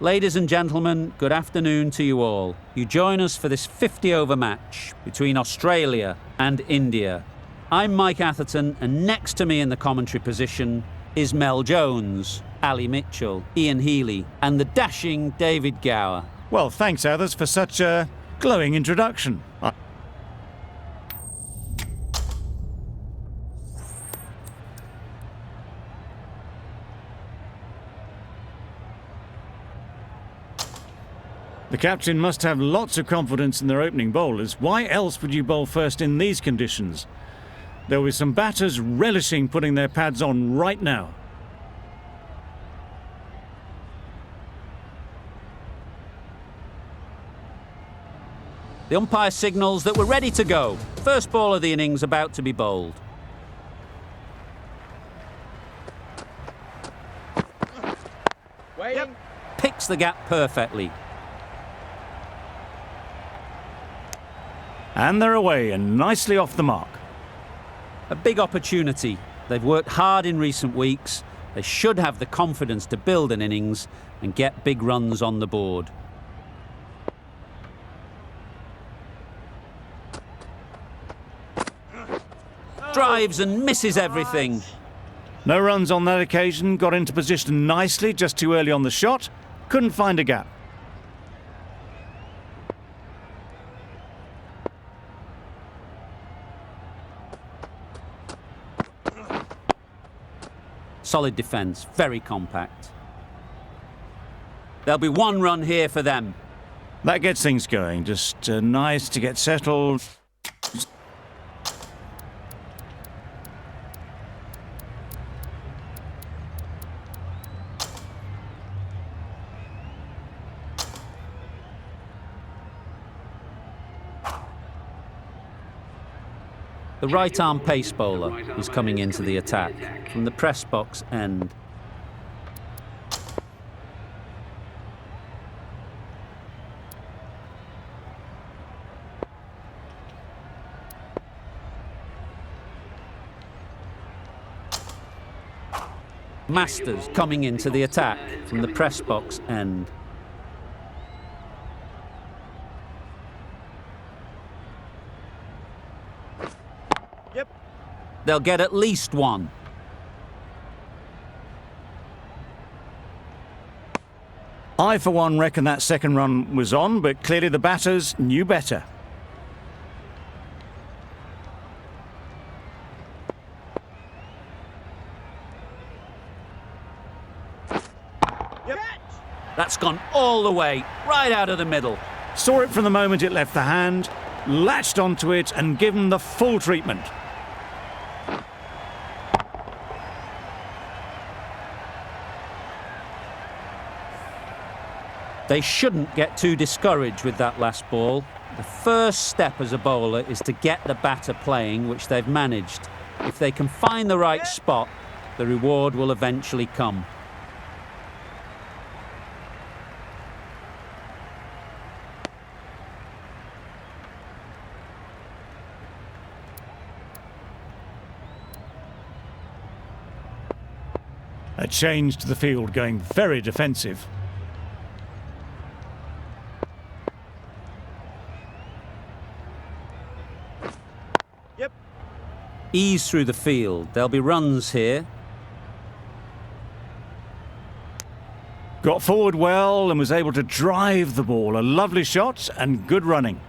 Ladies and gentlemen, good afternoon to you all. You join us for this 50-over match between Australia and India. I'm Mike Atherton, and next to me in the commentary position is Mel Jones, Ali Mitchell, Ian Healy, and the dashing David Gower. Well, thanks, Athers, for such a glowing introduction. The captain must have lots of confidence in their opening bowlers. Why else would you bowl first in these conditions? There were some batters relishing putting their pads on right now. The umpire signals that we're ready to go. First ball of the innings about to be bowled. Waiting. Picks the gap perfectly. And they're away and nicely off the mark. A big opportunity. They've worked hard in recent weeks. They should have the confidence to build an innings and get big runs on the board. Drives and misses everything. No runs on that occasion, got into position nicely, just too early on the shot. Couldn't find a gap. Solid defence, very compact. There'll be one run here for them. That gets things going, just nice to get settled. The right-arm pace bowler is coming into the attack from the press box end. Masters coming into the attack from the press box end. They'll get at least one. I, for one, reckon that second run was on, but clearly the batters knew better. That's gone all the way, right out of the middle. Saw it from the moment it left the hand, latched onto it and given the full treatment. They shouldn't get too discouraged with that last ball. The first step as a bowler is to get the batter playing, which they've managed. If they can find the right spot, the reward will eventually come. A change to the field, going very defensive. Ease through the field. There'll be runs here. Got forward well and was able to drive the ball. A lovely shot and good running.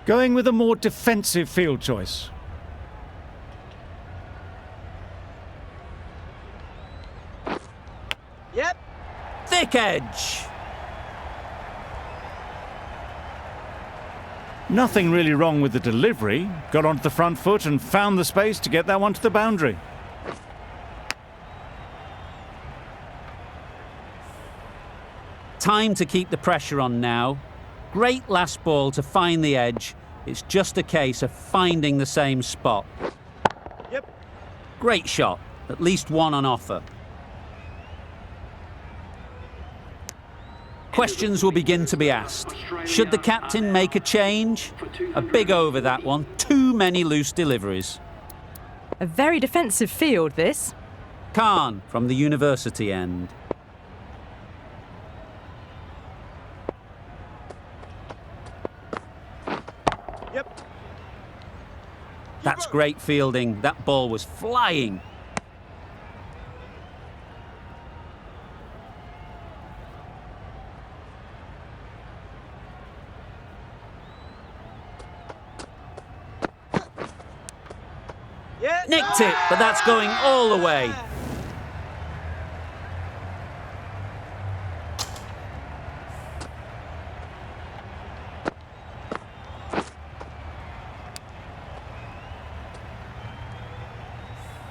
Going with a more defensive field choice. Thick edge. Nothing really wrong with the delivery. Got onto the front foot and found the space to get that one to the boundary. Time to keep the pressure on now. Great last ball to find the edge. It's just a case of finding the same spot. Great shot. At least one on offer. Questions will begin to be asked. Should the captain make a change? A big over that one. Too many loose deliveries. A very defensive field, this. Khan from the university end. That's great fielding. That ball was flying. Nicked it, but that's going all the way.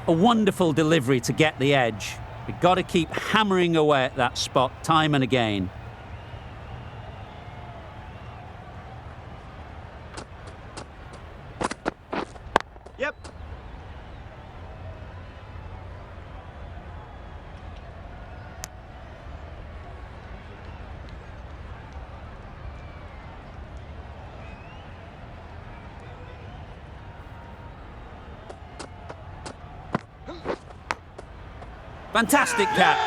A wonderful delivery to get the edge. We've got to keep hammering away at that spot time and again. Yep. Fantastic catch.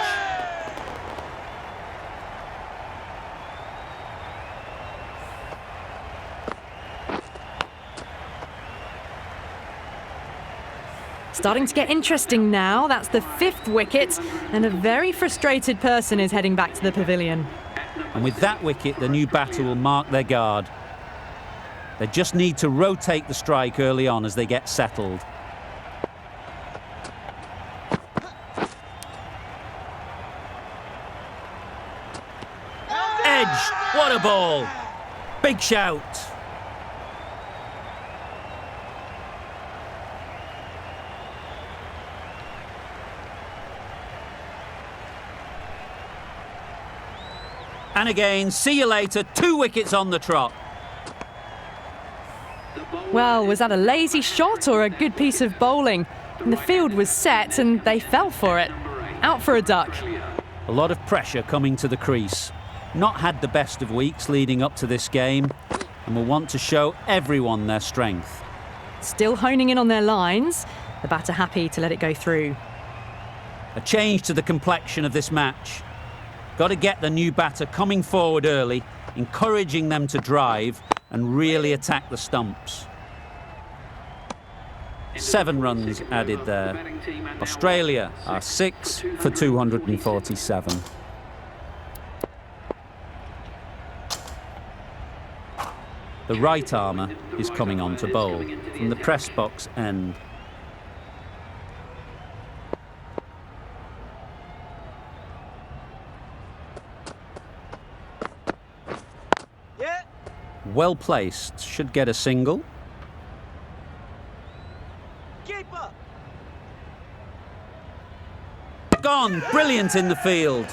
Starting to get interesting now. That's the 5th wicket, and a very frustrated person is heading back to the pavilion. And with that wicket, the new batter will mark their guard. They just need to rotate the strike early on as they get settled. Edge! What a ball! Big shout! And again, see you later, 2 wickets on the trot. Well, was that a lazy shot or a good piece of bowling? And the field was set and they fell for it. Out for a duck. A lot of pressure coming to the crease. Not had the best of weeks leading up to this game, and will want to show everyone their strength. Still honing in on their lines. The batter happy to let it go through. A change to the complexion of this match. Got to get the new batter coming forward early, encouraging them to drive and really attack the stumps. 7 runs added there. Australia are 6 for 247. The right armour is coming on to bowl from the press box end. Yeah. Well placed, should get a single. Keeper. Gone, brilliant in the field.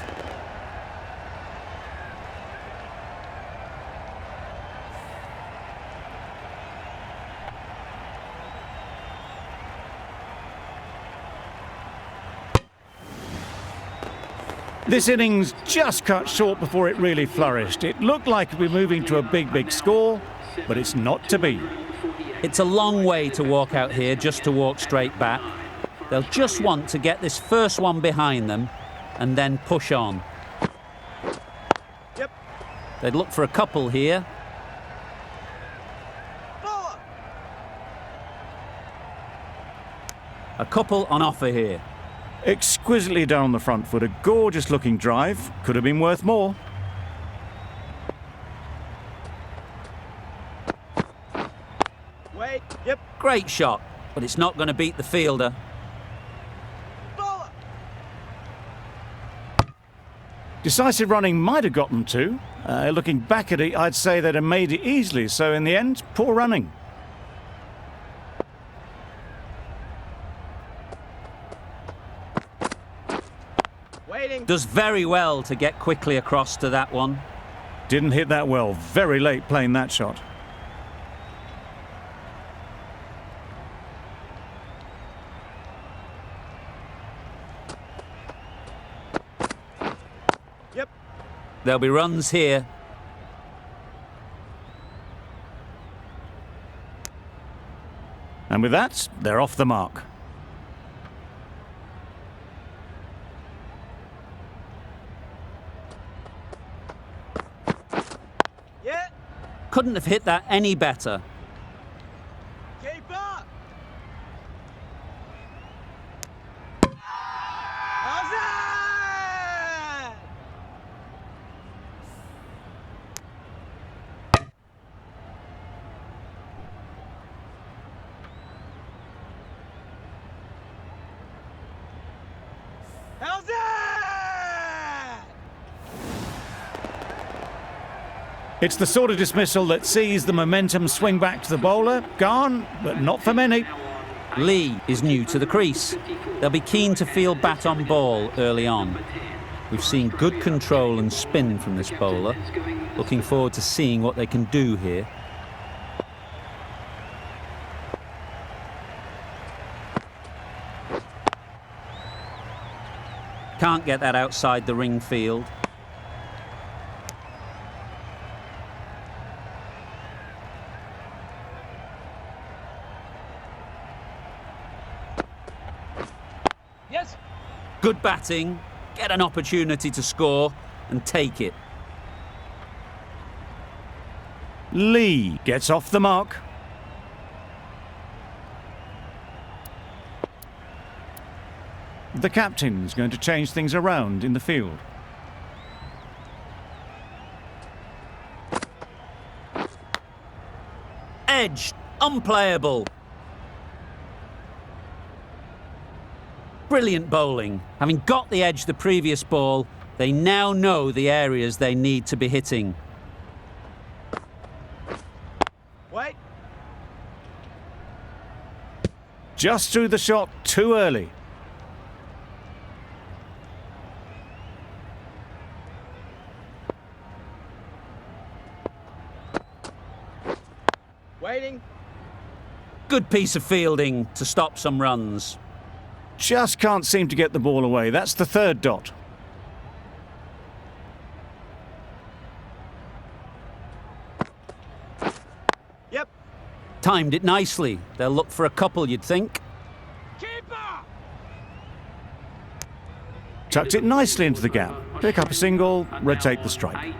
This innings just cut short before it really flourished. It looked like it would be moving to a big score, but it's not to be. It's a long way to walk out here just to walk straight back. They'll just want to get this first one behind them and then push on. Yep. They'd look for a couple here. Bowler. A couple on offer here. Exquisitely done on the front foot, a gorgeous looking drive. Could have been worth more. Wait. Yep. Great shot, but it's not going to beat the fielder. Bowler. Decisive running might have got them to. Looking back at it, I'd say they'd have made it easily. So in the end, poor running. Waiting. Does very well to get quickly across to that one. Didn't hit that well. Very late playing that shot. Yep. There'll be runs here. And with that, they're off the mark. Yeah. Couldn't have hit that any better. Keeper. It's the sort of dismissal that sees the momentum swing back to the bowler. Gone, but not for many. Lee is new to the crease. They'll be keen to field bat on ball early on. We've seen good control and spin from this bowler. Looking forward to seeing what they can do here. Can't get that outside the ring field. Yes. Good batting, get an opportunity to score and take it. Lee gets off the mark. The captain's going to change things around in the field. Edge, unplayable. Brilliant bowling. Having got the edge the previous ball, they now know the areas they need to be hitting. Wait. Just threw the shot too early. Waiting. Good piece of fielding to stop some runs. Just can't seem to get the ball away. That's the third dot. Yep. Timed it nicely. They'll look for a couple, you'd think. Keeper. Tucked it nicely into the gap. Pick up a single, rotate the strike.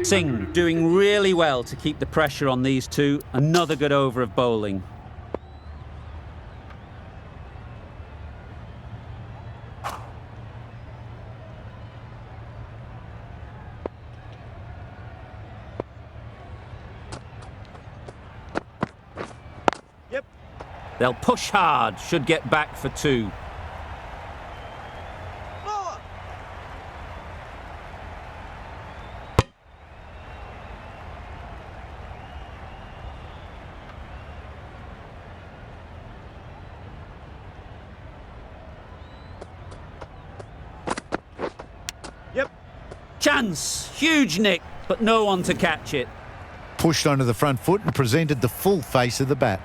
Singh doing really well to keep the pressure on these two. Another good over of bowling. Yep. They'll push hard, should get back for two. Bowler. Yep. Chance, huge nick, but no one to catch it. Pushed onto the front foot and presented the full face of the bat.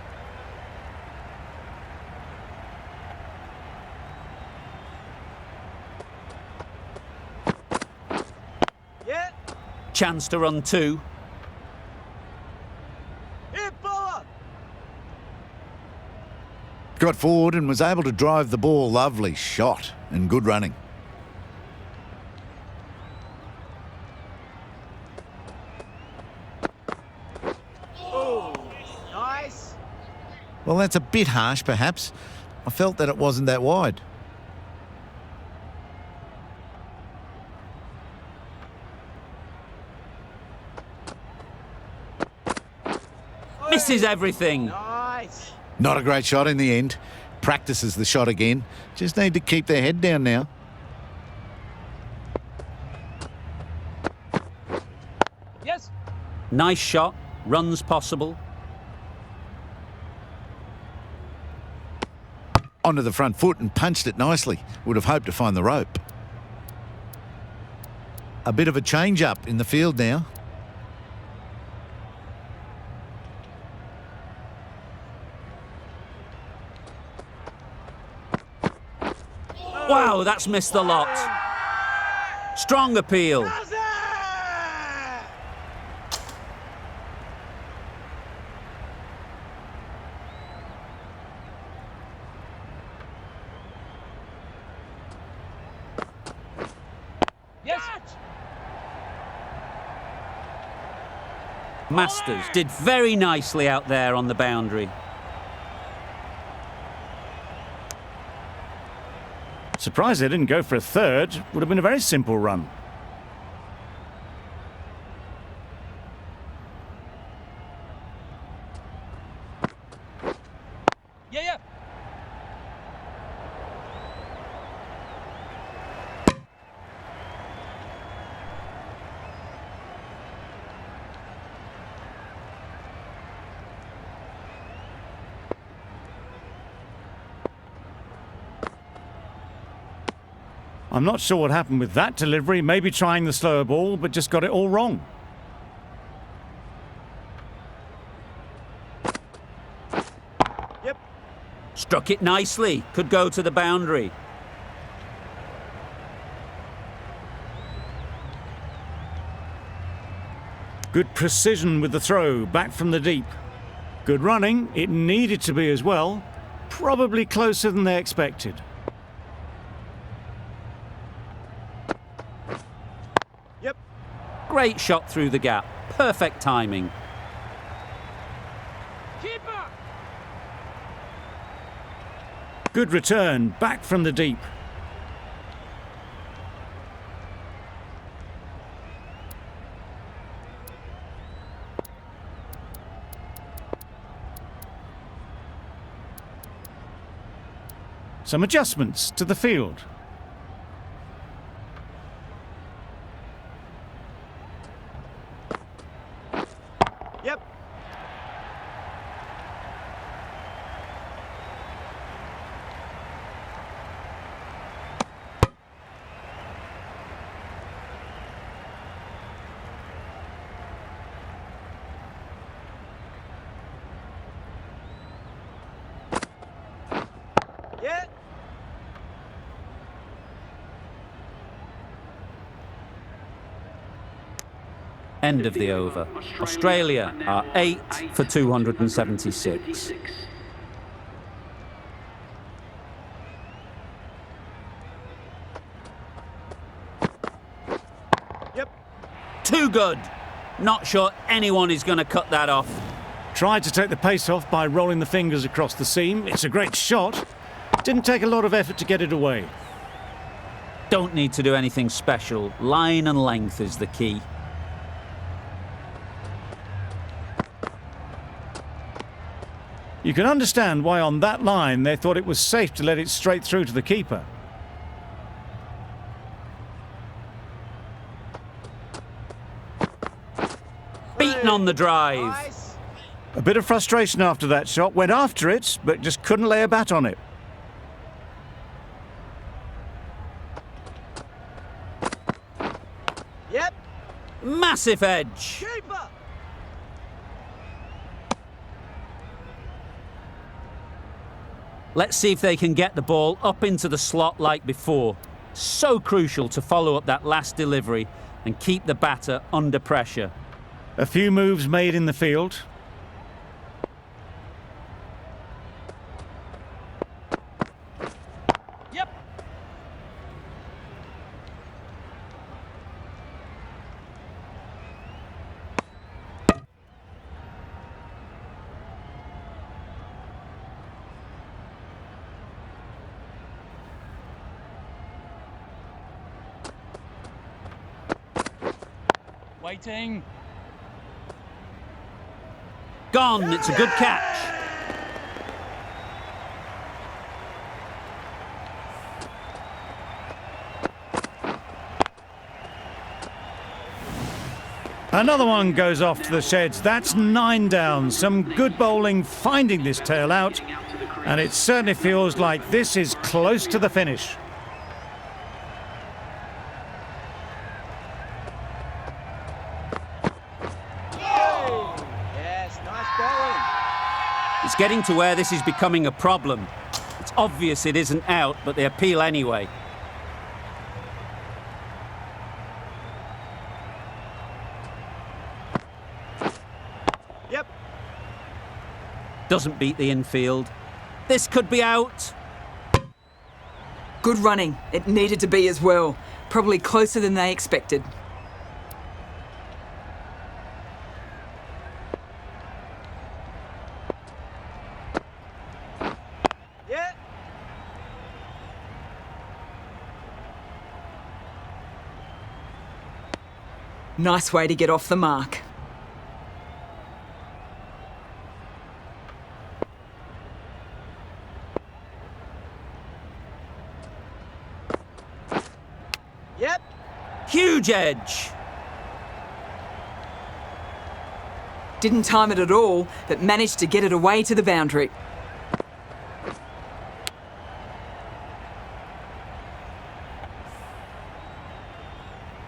Yeah. Chance to run two. Hit bowler. Got forward and was able to drive the ball. Lovely shot and good running. Nice. Well, that's a bit harsh, perhaps. I felt that it wasn't that wide. Misses everything. Nice. Not a great shot in the end. Practices the shot again. Just need to keep their head down now. Yes. Nice shot, runs possible. Onto the front foot and punched it nicely. Would have hoped to find the rope. A bit of a change up in the field now. Wow, that's missed the lot. Strong appeal. Does it? Yes. Masters did very nicely out there on the boundary. Surprised they didn't go for a third. Would have been a very simple run. Yeah. I'm not sure what happened with that delivery. Maybe trying the slower ball, but just got it all wrong. Yep. Struck it nicely. Could go to the boundary. Good precision with the throw, back from the deep. Good running. It needed to be as well. Probably closer than they expected. Yep. Great shot through the gap. Perfect timing. Keeper. Good return, back from the deep. Some adjustments to the field. Yep. Yeah. End of the over. Australia are 8 for 276. Yep. Too good. Not sure anyone is going to cut that off. Tried to take the pace off by rolling the fingers across the seam. It's a great shot. Didn't take a lot of effort to get it away. Don't need to do anything special. Line and length is the key. You can understand why on that line they thought it was safe to let it straight through to the keeper. Beaten on the drive. Nice. A bit of frustration after that shot. Went after it, but just couldn't lay a bat on it. Yep. Massive edge. Keeper. Let's see if they can get the ball up into the slot like before. So crucial to follow up that last delivery and keep the batter under pressure. A few moves made in the field. Yep. Waiting. Gone. It's a good catch. Another one goes off to the sheds. That's 9 down. Some good bowling finding this tail out. And it certainly feels like this is close to the finish. Yes, nice bowling. It's getting to where this is becoming a problem. It's obvious it isn't out, but they appeal anyway. Yep. Doesn't beat the infield. This could be out. Good running. It needed to be as well. Probably closer than they expected. Yeah. Nice way to get off the mark. Yep. Huge edge. Didn't time it at all, but managed to get it away to the boundary.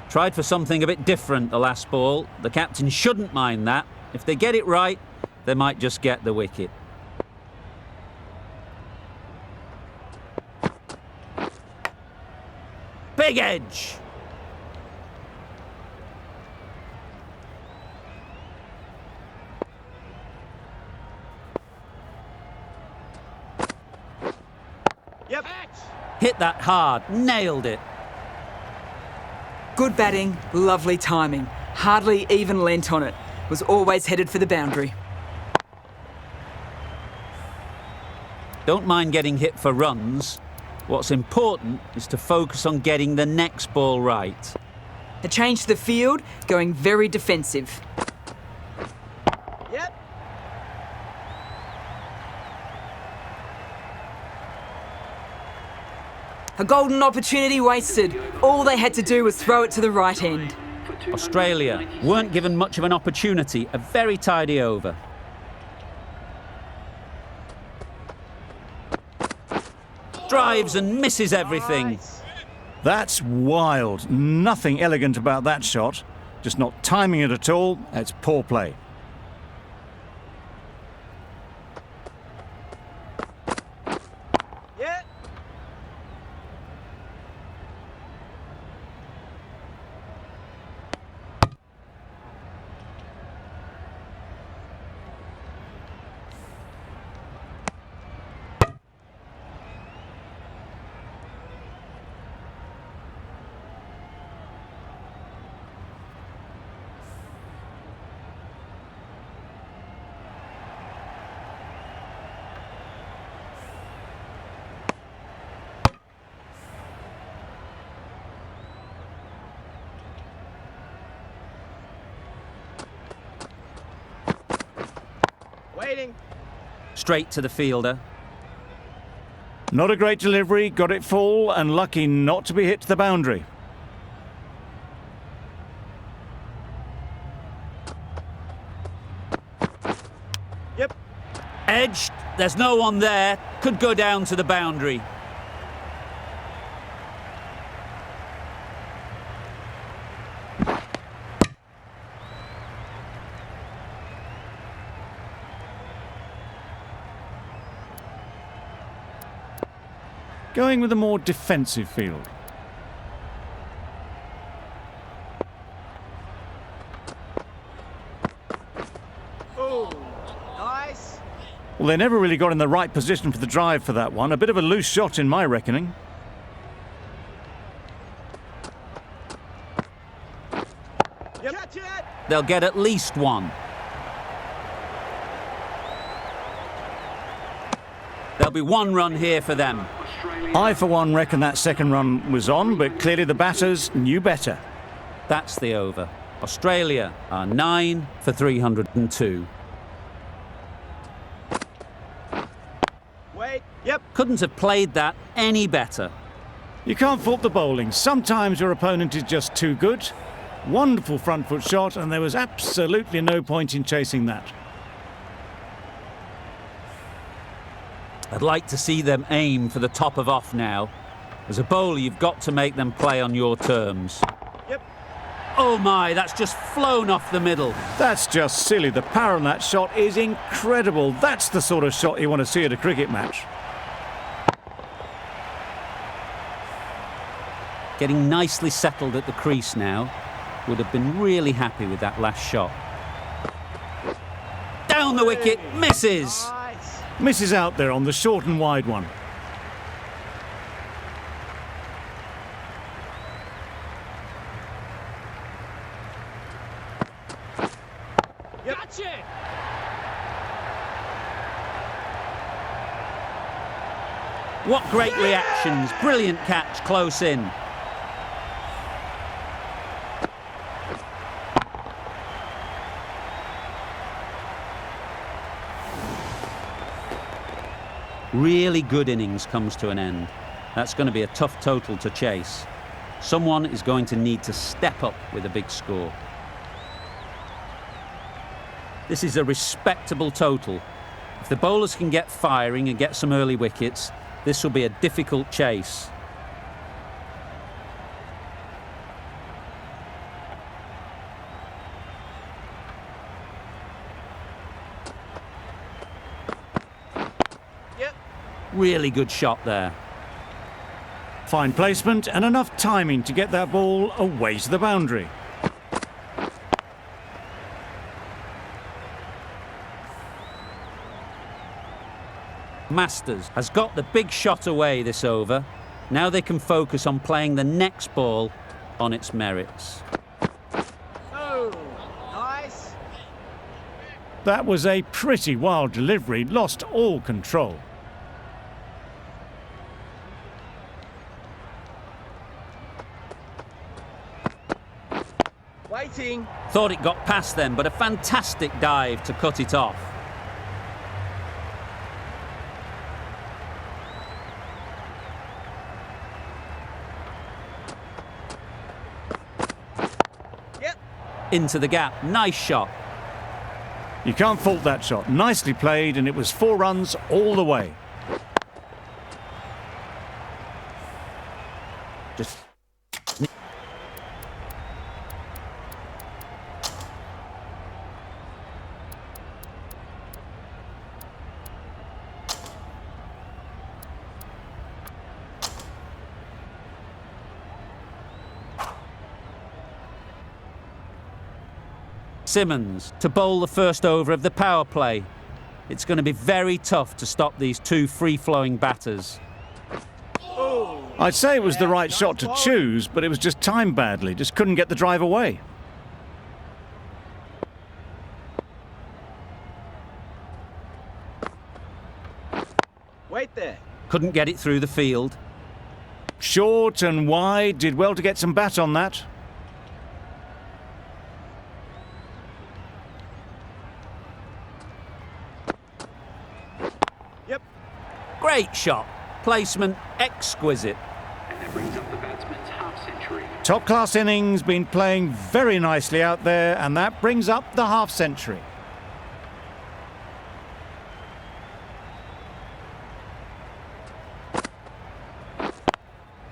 Tried for something a bit different the last ball. The captain shouldn't mind that. If they get it right, they might just get the wicket. Big edge. Yep. Hit that hard, nailed it. Good batting, lovely timing. Hardly even leant on it. Was always headed for the boundary. Don't mind getting hit for runs. What's important is to focus on getting the next ball right. A change to the field, going very defensive. Yep. A golden opportunity wasted. All they had to do was throw it to the right end. Australia weren't given much of an opportunity. A very tidy over. Drives and misses everything. Nice. That's wild. Nothing elegant about that shot. Just not timing it at all. It's poor play. Yeah. Waiting. Straight to the fielder. Not a great delivery, got it full and lucky not to be hit to the boundary. Yep. Edged. There's no one there. Could go down to the boundary. Going with a more defensive field. Oh, nice. Well, they never really got in the right position for the drive for that one. A bit of a loose shot in my reckoning. Yep. Catch it. They'll get at least one. There'll be one run here for them. I, for one, reckon that second run was on, but clearly the batters knew better. That's the over. Australia are 9 for 302. Wait. Yep. Couldn't have played that any better. You can't fault the bowling. Sometimes your opponent is just too good. Wonderful front foot shot, and there was absolutely no point in chasing that. I'd like to see them aim for the top of off now. As a bowler, you've got to make them play on your terms. Yep. Oh my, that's just flown off the middle. That's just silly. The power on that shot is incredible. That's the sort of shot you want to see at a cricket match. Getting nicely settled at the crease now. Would have been really happy with that last shot. Down the wicket, misses. Nice. Misses out there on the short and wide one. Yep. Gotcha. What great reactions. Brilliant catch close in. Really good innings comes to an end. That's going to be a tough total to chase. Someone is going to need to step up with a big score. This is a respectable total. If the bowlers can get firing and get some early wickets, this will be a difficult chase. Really good shot there. Fine placement and enough timing to get that ball away to the boundary. Masters has got the big shot away this over. Now they can focus on playing the next ball on its merits. Oh, nice. That was a pretty wild delivery, lost all control. Waiting. Thought it got past them, but a fantastic dive to cut it off. Yep. Into the gap. Nice shot. You can't fault that shot. Nicely played, and it was 4 runs all the way. Just Simmons to bowl the first over of the power play. It's going to be very tough to stop these two free-flowing batters. I'd say it was the right shot to choose, but it was just timed badly. Just couldn't get the drive away. Wait there. Couldn't get it through the field. Short and wide, did well to get some bat on that. Yep. Great shot. Placement exquisite. And that brings up the batsman's half-century. Top-class innings, been playing very nicely out there, and that brings up the half-century.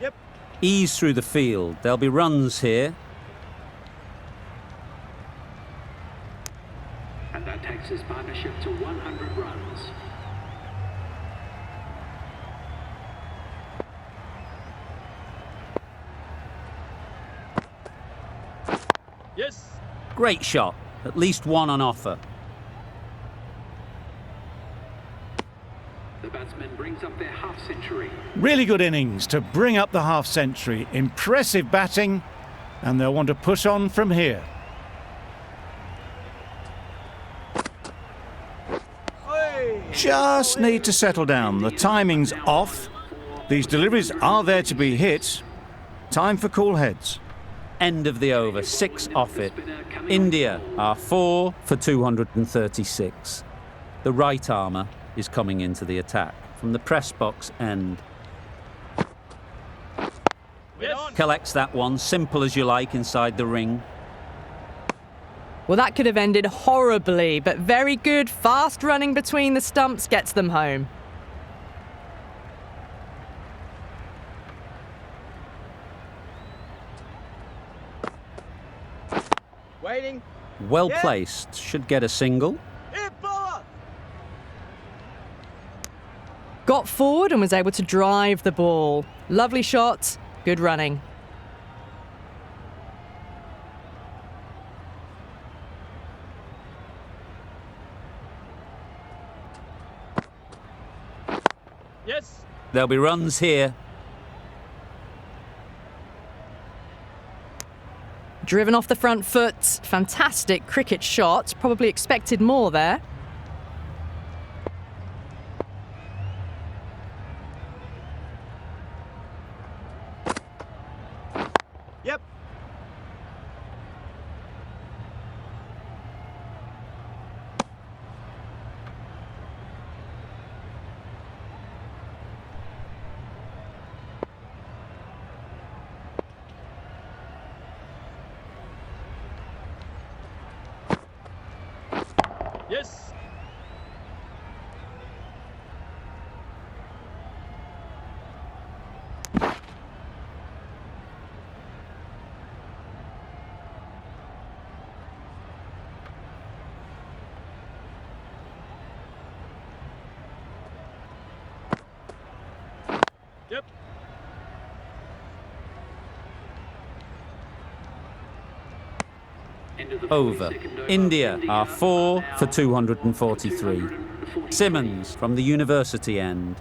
Yep. Ease through the field. There'll be runs here. And that takes his partnership to 100 runs. Yes. Great shot. At least one on offer. The batsman brings up their half-century. Really good innings to bring up the half-century. Impressive batting, and they'll want to push on from here. Oi. Just need to settle down. The timing's off. These deliveries are there to be hit. Time for cool heads. End of the over. 6 off it. India are 4 for 236. The right armour is coming into the attack from the press box end. Yes. Collects that one, simple as you like, inside the ring. Well, that could have ended horribly, but very good. Fast running between the stumps gets them home. Waiting. Well Yeah. placed. Should get a single. Hit bowler. Got forward and was able to drive the ball. Lovely shot, good running. Yes. There'll be runs here. Driven off the front foot. Fantastic cricket shot. Probably expected more there. Yep. Yes. over. India are 4 for 243. Simmons from the university end.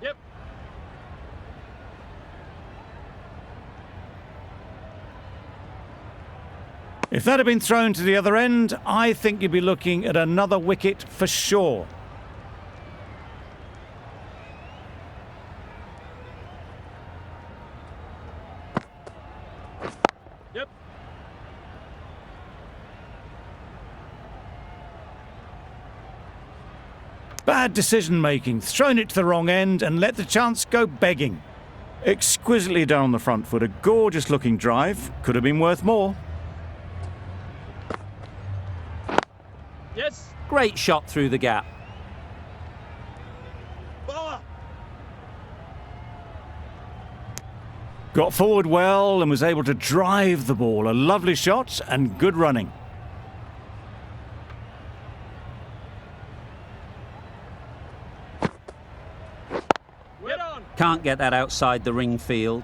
Yep. If that had been thrown to the other end, I think you'd be looking at another wicket for sure. Yep. Bad decision making, thrown it to the wrong end and let the chance go begging. Exquisitely down the front foot, a gorgeous looking drive, could have been worth more. Yes. Great shot through the gap. Bowler. Got forward well and was able to drive the ball. A lovely shot and good running. Well on. Can't get that outside the ring field.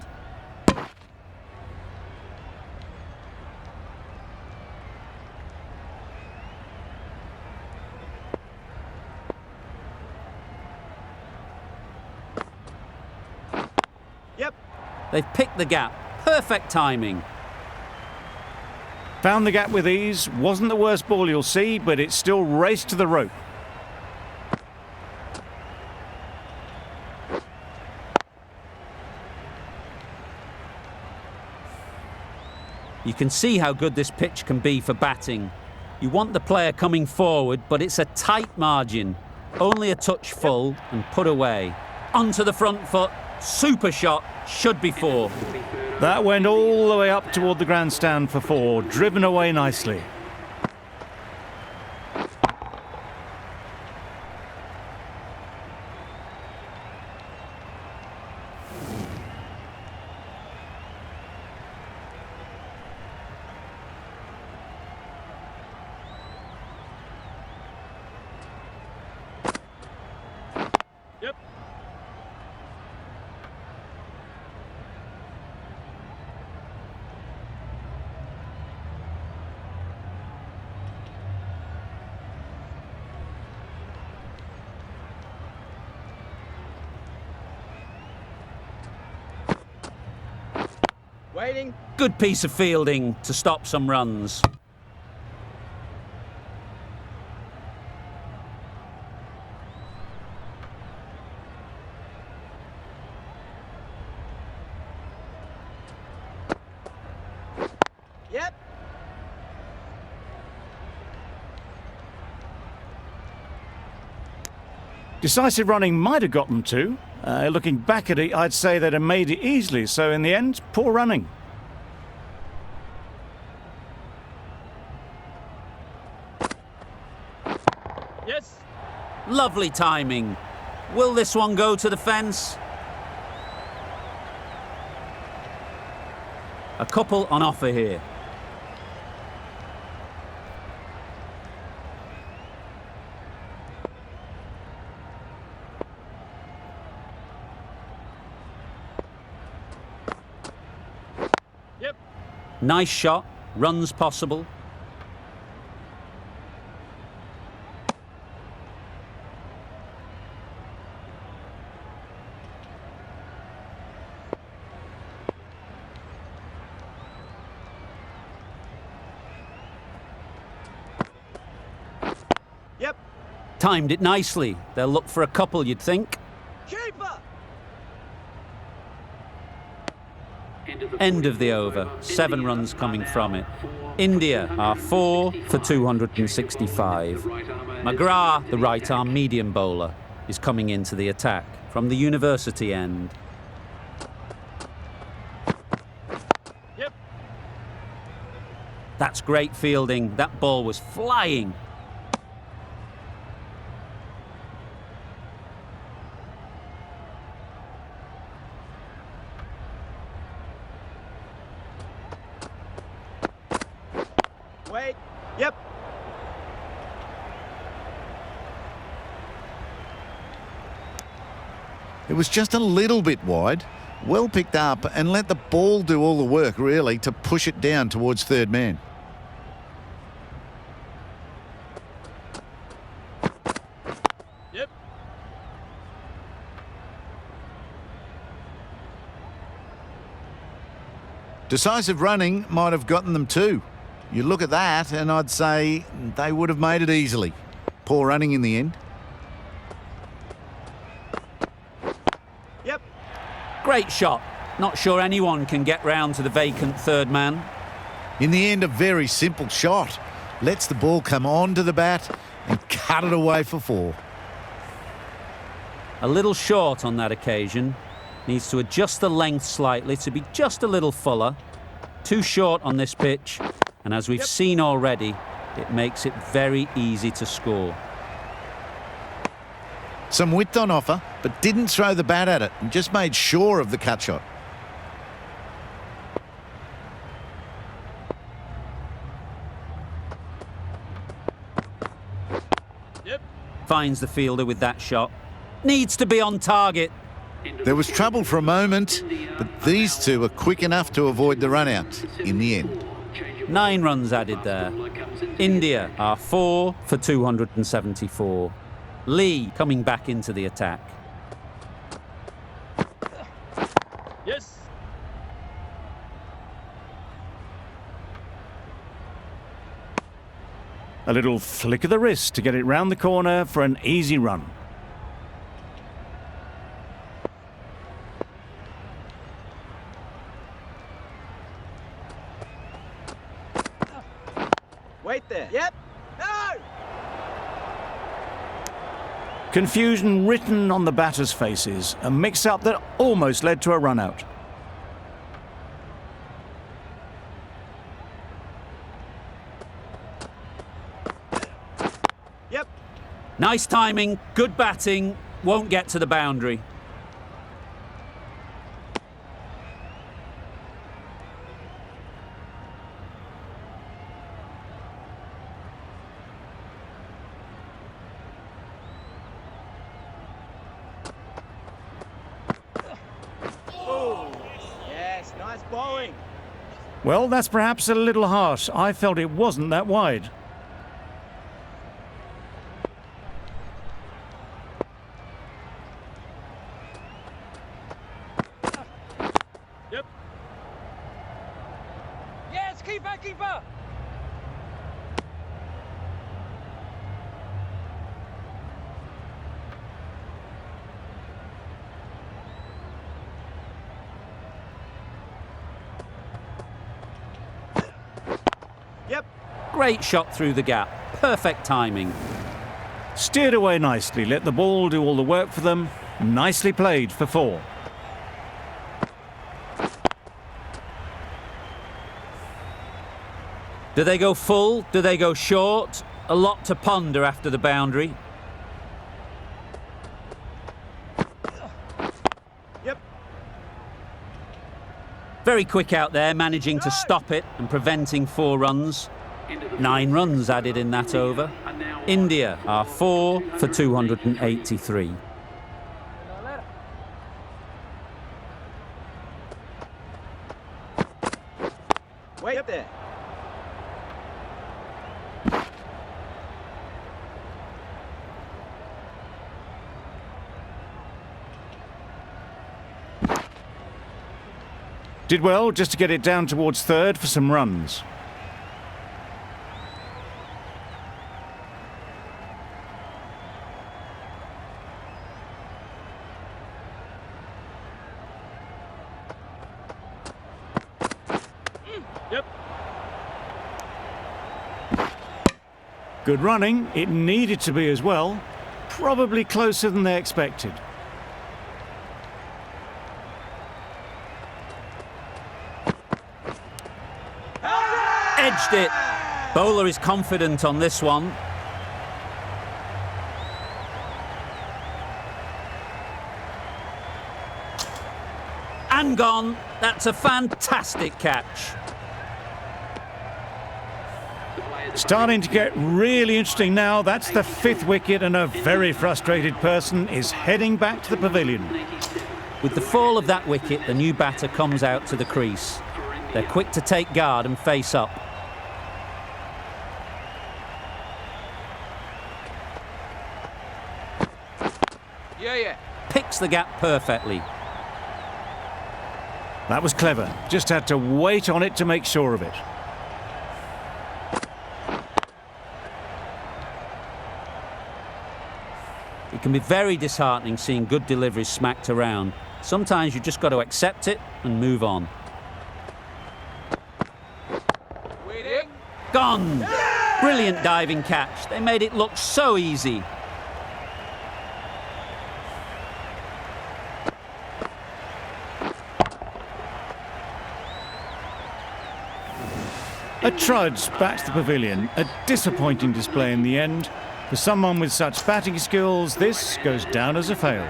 Yep. They've picked the gap. Perfect timing. Found the gap with ease. Wasn't the worst ball you'll see, but it still raced to the rope. You can see how good this pitch can be for batting. You want the player coming forward, but it's a tight margin. Only a touch full and put away. Onto the front foot. Super shot. Should be 4. That went all the way up toward the grandstand for 4, driven away nicely. Yep. Waiting. Good piece of fielding to stop some runs. Yep. Decisive running might have got them to. Looking back at it, I'd say they'd have made it easily. So in the end, poor running. Yes. Lovely timing. Will this one go to the fence? A couple on offer here. Yep. Nice shot. Runs possible. Yep. Timed it nicely. They'll look for a couple, you'd think. Keeper. End of the over. 7 runs coming from it. India are 4 for 265. McGrath, the right-arm medium bowler, is coming into the attack from the university end. Yep. That's great fielding. That ball was flying. Wait. Yep. It was just a little bit wide. Well picked up and let the ball do all the work, really, to push it down towards third man. Yep. Decisive running might have gotten them too. You look at that and I'd say they would have made it easily. Poor running in the end. Yep. Great shot. Not sure anyone can get round to the vacant third man. In the end, a very simple shot. Lets the ball come onto the bat and cut it away for 4. A little short on that occasion. Needs to adjust the length slightly to be just a little fuller. Too short on this pitch, and as we've seen already, it makes it very easy to score. Some width on offer, but didn't throw the bat at it and just made sure of the cut shot. Yep. Finds the fielder with that shot. Needs to be on target. There was trouble for a moment, but these two are quick enough to avoid the run-out in the end. 9 runs added there. India are 4 for 274. Lee coming back into the attack. Yes. A little flick of the wrist to get it round the corner for an easy run. Wait there. Yep. No. Confusion written on the batters' faces. A mix-up that almost led to a run-out. Yep. Nice timing, good batting, won't get to the boundary. Yes, nice bowling. Well, that's perhaps a little harsh. I felt it wasn't that wide. Yep. Yes, keeper, keeper. Yep. Great shot through the gap. Perfect timing. Steered away nicely, let the ball do all the work for them. Nicely played for 4. Do they go full? Do they go short? A lot to ponder after the boundary. Yep. Very quick out there, managing to stop it and preventing 4 runs. 9 runs added in that over. India are 4 for 283. Wait there. Did well just to get it down towards third for some runs. Yep. Good running. It needed to be as well. Probably closer than they expected. Edged it. Bowler is confident on this one. And gone. That's a fantastic catch. Starting to get really interesting now. That's the 5th wicket and a very frustrated person is heading back to the pavilion. With the fall of that wicket, the new batter comes out to the crease. They're quick to take guard and face up. Yeah. Picks the gap perfectly. That was clever. Just had to wait on it to make sure of it. It can be very disheartening seeing good deliveries smacked around. Sometimes you just got to accept it and move on. Waiting. Gone! Brilliant diving catch. They made it look so easy. A trudge back to the pavilion. A disappointing display in the end. For someone with such batting skills, this goes down as a fail.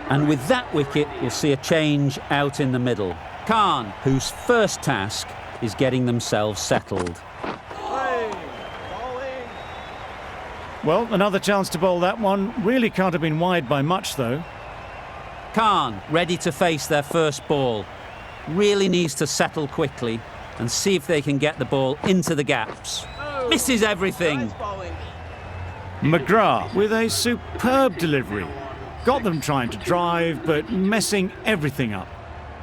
And with that wicket, we'll see a change out in the middle. Khan, whose first task is getting themselves settled. Bowling. Well, another chance to bowl that one. Really can't have been wide by much, though. Khan, ready to face their first ball. Really needs to settle quickly and see if they can get the ball into the gaps. Misses everything. Nice bowling. McGrath with a superb delivery. Got them trying to drive, but messing everything up.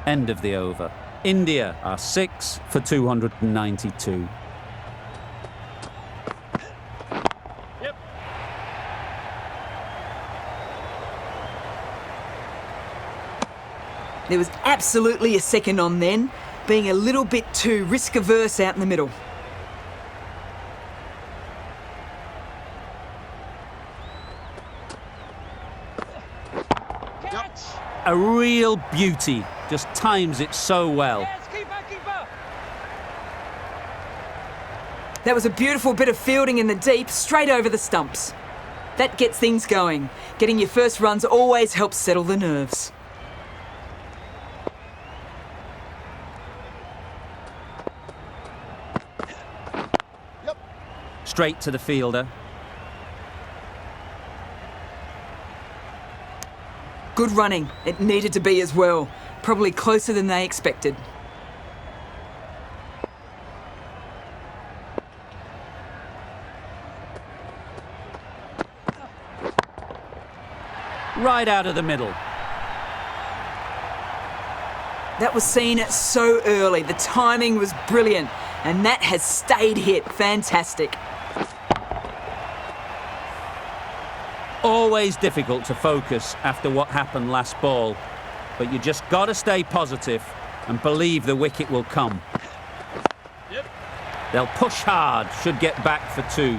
End of the over. India are 6 for 292. There was absolutely a second on then, being a little bit too risk-averse out in the middle. Catch. A real beauty. Just times it so well. Yes, keeper. That was a beautiful bit of fielding in the deep, straight over the stumps. That gets things going. Getting your first runs always helps settle the nerves. Straight to the fielder. Good running. It needed to be as well. Probably closer than they expected. Right out of the middle. That was seen so early. The timing was brilliant. And that has stayed hit. Fantastic. Always difficult to focus after what happened last ball, but you just got to stay positive and believe the wicket will come. Yep. They'll push hard, should get back for 2.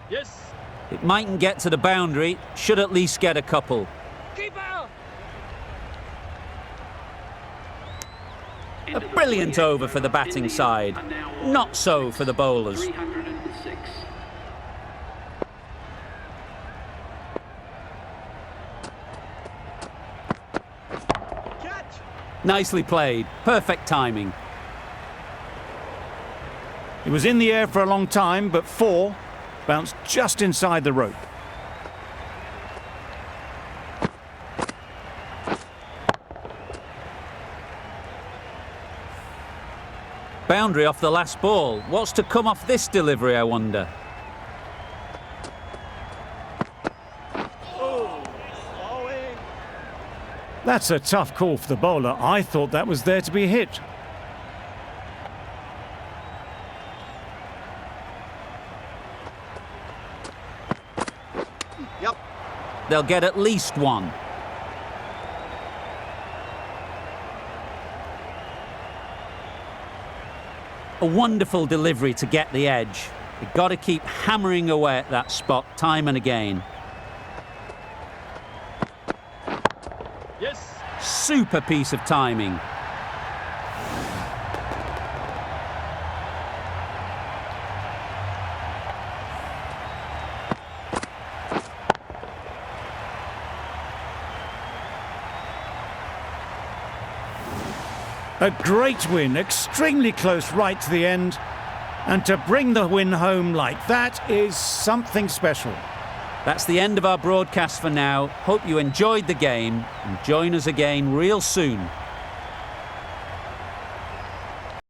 Yes. It mightn't get to the boundary, should at least get a couple. Keeper. A brilliant over for the batting side. Not so for the bowlers. 306. Catch. Nicely played. Perfect timing. It was in the air for a long time, but 4 bounced just inside the rope. Boundary off the last ball. What's to come off this delivery, I wonder? Bowling. That's a tough call for the bowler. I thought that was there to be hit. Yep. They'll get at least 1. A wonderful delivery to get the edge. You've got to keep hammering away at that spot time and again. Yes. Super piece of timing. A great win, extremely close right to the end. And to bring the win home like that is something special. That's the end of our broadcast for now. Hope you enjoyed the game and join us again real soon